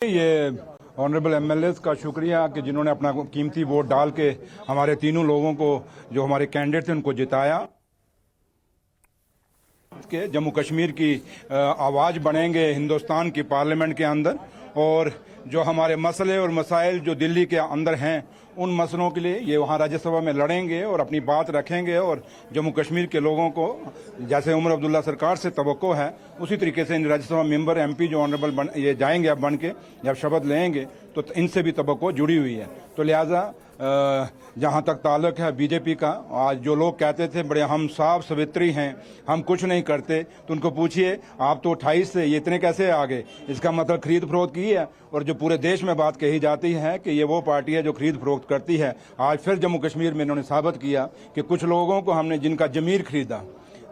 ये honourable MLAs का शुक्रिया कि जिन्होंने अपना कीमती वोट डाल के हमारे तीनों लोगों को, जो हमारे कैंडिडेट थे, उनको जिताया। के जम्मू कश्मीर की आवाज़ बनेंगे हिंदुस्तान की पार्लियामेंट के अंदर, और जो हमारे मसले और मसाइल जो दिल्ली के अंदर हैं उन मसलों के लिए ये वहाँ राज्यसभा में लड़ेंगे और अपनी बात रखेंगे। और जम्मू कश्मीर के लोगों को जैसे उमर अब्दुल्ला सरकार से तवक्को है, उसी तरीके से इन राज्यसभा मेंबर एमपी जो ऑनरेबल ये जाएंगे अब बन के, जब शपथ लेंगे तो इनसे भी तवक्को जुड़ी हुई है। तो लिहाजा जहाँ तक ताल्लुक है बीजेपी का, आज जो लोग कहते थे बड़े हम साफ सवित्री हैं, हम कुछ नहीं करते, तो उनको पूछिए आप तो 28 से ये इतने कैसे आ गए? इसका मतलब खरीद फरोख्त की है। और जो पूरे देश में बात कही जाती है कि ये वो पार्टी है जो खरीद फरोख्त करती है, आज फिर जम्मू कश्मीर में इन्होंने साबित किया कि कुछ लोगों को हमने जिनका जमीर खरीदा,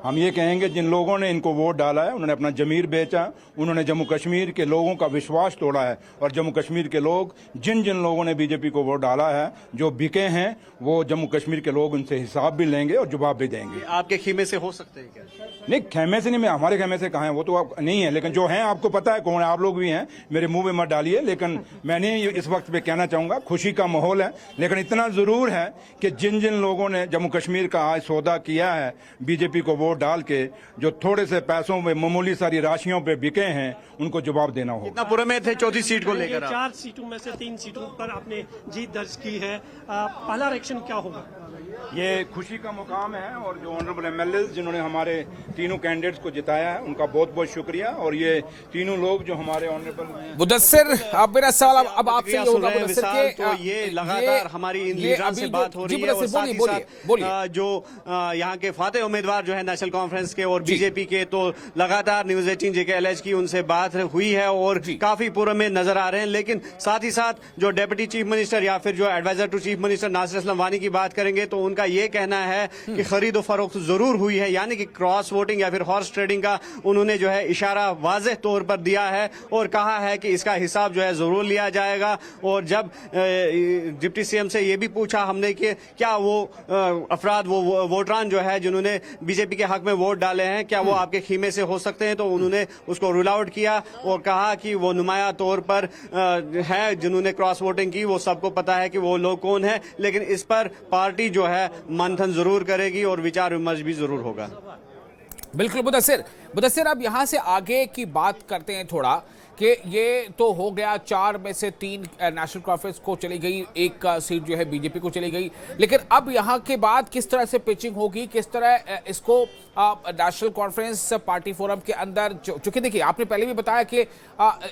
हम ये कहेंगे जिन लोगों ने इनको वोट डाला है उन्होंने अपना जमीर बेचा, उन्होंने जम्मू कश्मीर के लोगों का विश्वास तोड़ा है। और जम्मू कश्मीर के लोग, जिन जिन लोगों ने बीजेपी को वोट डाला है, जो बिके हैं, वो जम्मू कश्मीर के लोग उनसे हिसाब भी लेंगे और जवाब भी देंगे। आपके खेमे से हो सकते हैं क्या? नहीं, खेमे से नहीं, मैं हमारे खेमे से कहाँ है, वो तो आप नहीं है, लेकिन जो हैं आपको पता है कौन है, आप लोग भी हैं, मेरे मुंह में मत डालिए। लेकिन मैंने इस वक्त पे कहना चाहूँगा, खुशी का माहौल है, लेकिन इतना ज़रूर है कि जिन जिन लोगों ने जम्मू कश्मीर का आज सौदा किया है बीजेपी को वोट डाल के, जो थोड़े से पैसों में मामूली सारी राशियों पे बिके हैं, उनको जवाब देना होगा। कितना पूरे में थे चौथी सीट को लेकर? 4 सीटों में से 3 सीटों पर आपने जीत दर्ज की है। पहला रिएक्शन क्या होगा? ये खुशी का मुकाम है, और जो ऑनरेबल एमएलए जिन्होंने हमारे तीनों कैंडिडेट्स को जिताया है उनका बहुत बहुत शुक्रिया। और ये तीनों लोग जो हमारे ऑनरेबल मुदस्सिर, अब मेरा सवाल अब आपसे ये होगा मुदस्सिर के, तो ये लगातार हमारी इन लीडरों से बात हो रही है, और साथ ही साथ जो यहाँ के फातेह उम्मीदवार जो है नेशनल कॉन्फ्रेंस के और बीजेपी के, तो लगातार न्यूज़ 18 JKLH की उनसे बात हुई है और काफी पूर्व में नजर आ रहे हैं। लेकिन साथ ही साथ जो डेप्यूटी चीफ मिनिस्टर या फिर जो advisor to chief minister Nasir Aslam Wani की बात करेंगे तो उनका ये कहना है कि खरीदो फरोख्त जरूर हुई है, यानी कि क्रॉस वोटिंग या फिर हॉर्स ट्रेडिंग का उन्होंने जो है इशारा वाज़ेह तौर पर दिया है और कहा है कि इसका हिसाब जो है जरूर लिया जाएगा। और जब डिप्टी सीएम से ये भी पूछा हमने कि क्या वो अफराद, वो वोटरान जो है जिन्होंने बीजेपी के हक में वोट डाले हैं, क्या वो आपके खीमे से हो सकते हैं, तो उन्होंने उसको रूल आउट किया और कहा कि वो नुमाया तौर पर है जिन्होंने क्रॉस वोटिंग की, वो सबको पता है कि वो लोग कौन है, लेकिन इस पर पार्टी जो है मंथन जरूर करेगी और विचार विमर्श भी जरूर होगा। बिल्कुल मुदस्सिर, अब यहां से आगे की बात करते हैं थोड़ा, कि ये तो हो गया 4 में से 3 नेशनल कॉन्फ्रेंस को चली गई, एक सीट जो है बीजेपी को चली गई, लेकिन अब यहाँ के बाद किस तरह से पिचिंग होगी, किस तरह इसको नेशनल कॉन्फ्रेंस पार्टी फोरम के अंदर, चूंकि देखिए आपने पहले भी बताया कि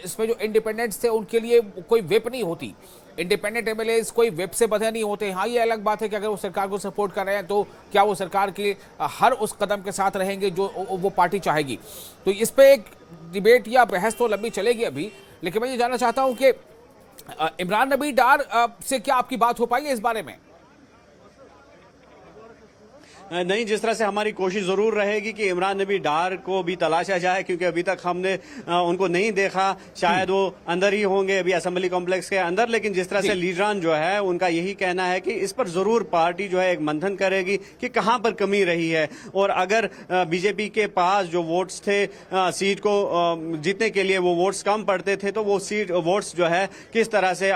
इसमें जो इंडिपेंडेंट्स थे उनके लिए कोई विप नहीं होती, इंडिपेंडेंट एमएलए कोई वेब से बंधे नहीं होते। हाँ, ये अलग बात है कि अगर वो सरकार को सपोर्ट कर रहे हैं तो क्या वो सरकार के हर उस कदम के साथ रहेंगे जो वो पार्टी चाहेगी। तो इस पे एक डिबेट या बहस तो लंबी चलेगी अभी, लेकिन मैं ये जानना चाहता हूं कि इमरान नबी डार से क्या आपकी बात हो पाई है इस बारे में? नहीं, जिस तरह से हमारी कोशिश जरूर रहेगी कि इमरान नबी डार को भी तलाशा जाए, क्योंकि अभी तक हमने उनको नहीं देखा, शायद वो अंदर ही होंगे अभी असेंबली कॉम्प्लेक्स के अंदर। लेकिन जिस तरह से लीडरान जो है उनका यही कहना है कि इस पर जरूर पार्टी जो है एक मंथन करेगी कि कहां पर कमी रही है, और अगर बीजेपी के पास जो वोट्स थे सीट को जीतने के लिए वो वोट्स कम पड़ते थे, तो वो सीट वोट्स जो है किस तरह से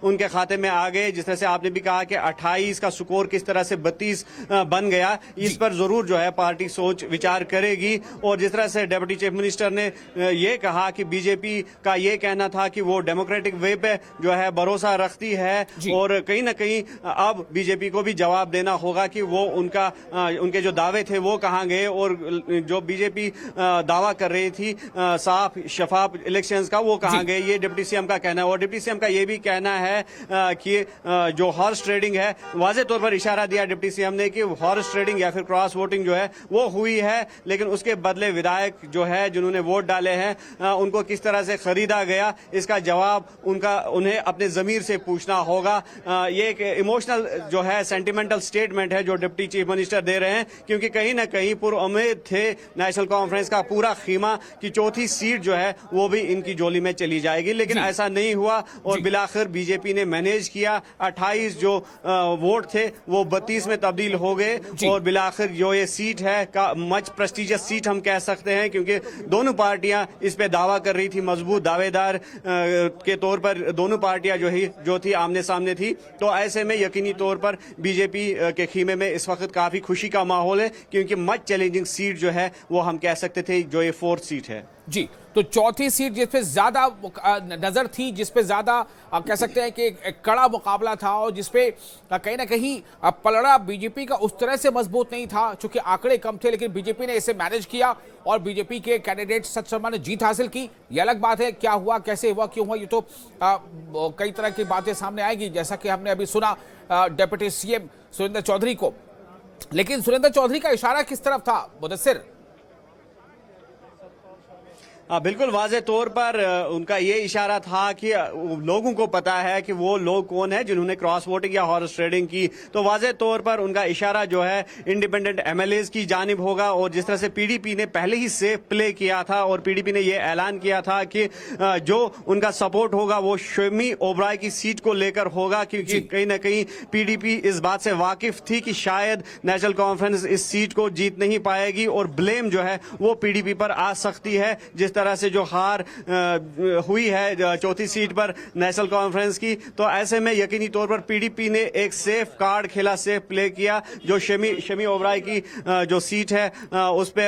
उनके खाते में आ गए। जिस तरह से आपने भी कहा कि 28 का स्कोर किस तरह से 32 बन गया, इस पर जरूर जो है पार्टी सोच विचार करेगी। और जिस तरह से डिप्टी चीफ मिनिस्टर ने ये कहा कि बीजेपी का ये कहना था कि वो डेमोक्रेटिक वे पे जो है भरोसा रखती है, और कहीं ना कहीं अब बीजेपी को भी जवाब देना होगा कि वो उनके जो दावे थे वो कहां गए, और जो बीजेपी दावा कर रही थी साफ शफाफ इलेक्शंस का, वो कहां गए, ये डिप्टी सीएम का कहना है। और डिप्टी सीएम का ये भी कहना है कि जो हॉर्स ट्रेडिंग है, वाज़ेह तौर पर इशारा दिया डिप्टी सीएम ने कि हॉर्स ट्रेडिंग या फिर क्रॉस वोटिंग जो है वो हुई है, लेकिन उसके बदले विधायक जो है जिन्होंने वोट डाले हैं उनको किस तरह से खरीदा गया, इसका जवाब उन्हें अपने जमीर से पूछना होगा। ये एक इमोशनल जो है सेंटिमेंटल स्टेटमेंट है जो डिप्टी चीफ मिनिस्टर दे रहे हैं, क्योंकि कहीं ना कहीं पुरुम्मीद थे नेशनल कॉन्फ्रेंस का पूरा खीमा कि चौथी सीट जो है वो भी इनकी झोली में चली जाएगी, लेकिन ऐसा नहीं हुआ। और बिलाखिर बीजेपी ने मैनेज किया, 28 जो वोट थे वो 32 में तब्दील हो गए, जी। और बिलाखिर जो ये सीट है का मच प्रेस्टिजियस सीट हम कह सकते हैं, क्योंकि दोनों पार्टियां इस पे दावा कर रही थी, मजबूत दावेदार के तौर पर दोनों पार्टियां जो थी आमने सामने थी। तो ऐसे में यकीनी तौर पर बीजेपी के खीमे में इस वक्त काफी खुशी का माहौल है, क्योंकि मच चैलेंजिंग सीट जो है वो हम कह सकते थे जो ये 4th सीट है। जी, तो चौथी सीट जिस पे ज्यादा नजर थी, जिस पे ज्यादा कह सकते हैं कि एक कड़ा मुकाबला था, और जिस पे कहीं ना कहीं पलड़ा बीजेपी का उस तरह से मजबूत नहीं था, चूंकि आंकड़े कम थे, लेकिन बीजेपी ने इसे मैनेज किया और बीजेपी के कैंडिडेट सच शर्मा ने जीत हासिल की। ये अलग बात है, क्या हुआ, कैसे हुआ, क्यों हुआ, ये तो कई तरह की बातें सामने आएगी, जैसा कि हमने अभी सुना डिप्टी सीएम सुरेंद्र चौधरी को। लेकिन सुरेंद्र चौधरी का इशारा किस तरफ था मुदस्सिर? बिल्कुल वाज़े तौर पर उनका ये इशारा था कि लोगों को पता है कि वो लोग कौन है जिन्होंने क्रॉस वोटिंग या हॉर्स ट्रेडिंग की। तो वाज़े तौर पर उनका इशारा जो है इंडिपेंडेंट एमएलएज की जानिब होगा। और जिस तरह से पीडीपी ने पहले ही सेफ प्ले किया था और पीडीपी ने ये ऐलान किया था कि जो उनका सपोर्ट होगा वो शमी ओबराय की सीट को लेकर होगा, क्योंकि कहीं ना कहीं पीडीपी इस बात से वाकिफ थी कि शायद नेशनल कॉन्फ्रेंस इस सीट को जीत नहीं पाएगी और ब्लेम जो है वो पीडीपी पर आ सकती है। जिस तरह से जो हार हुई है चौथी सीट पर नेशनल कॉन्फ्रेंस की, तो ऐसे में यकीनी तौर पर पीडीपी ने एक सेफ कार्ड खेला, सेफ प्ले किया। जो शमी ओबराय की जो सीट है उस पे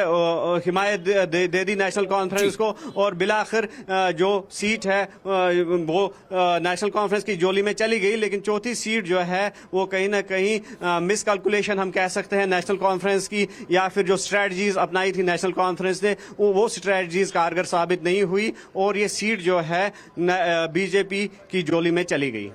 हिमायत दे दी नेशनल कॉन्फ्रेंस को, और बिलाखिर जो सीट है वो नेशनल कॉन्फ्रेंस की जोली में चली गई। लेकिन चौथी सीट जो है वो कहीं ना कहीं मिसकैलकुलेशन हम कह सकते हैं नेशनल कॉन्फ्रेंस की, या फिर जो स्ट्रेटजीज अपनाई थी नेशनल कॉन्फ्रेंस ने वो स्ट्रेटजीज कारगर साबित नहीं हुई और ये सीट जो है बीजेपी की जोली में चली गई।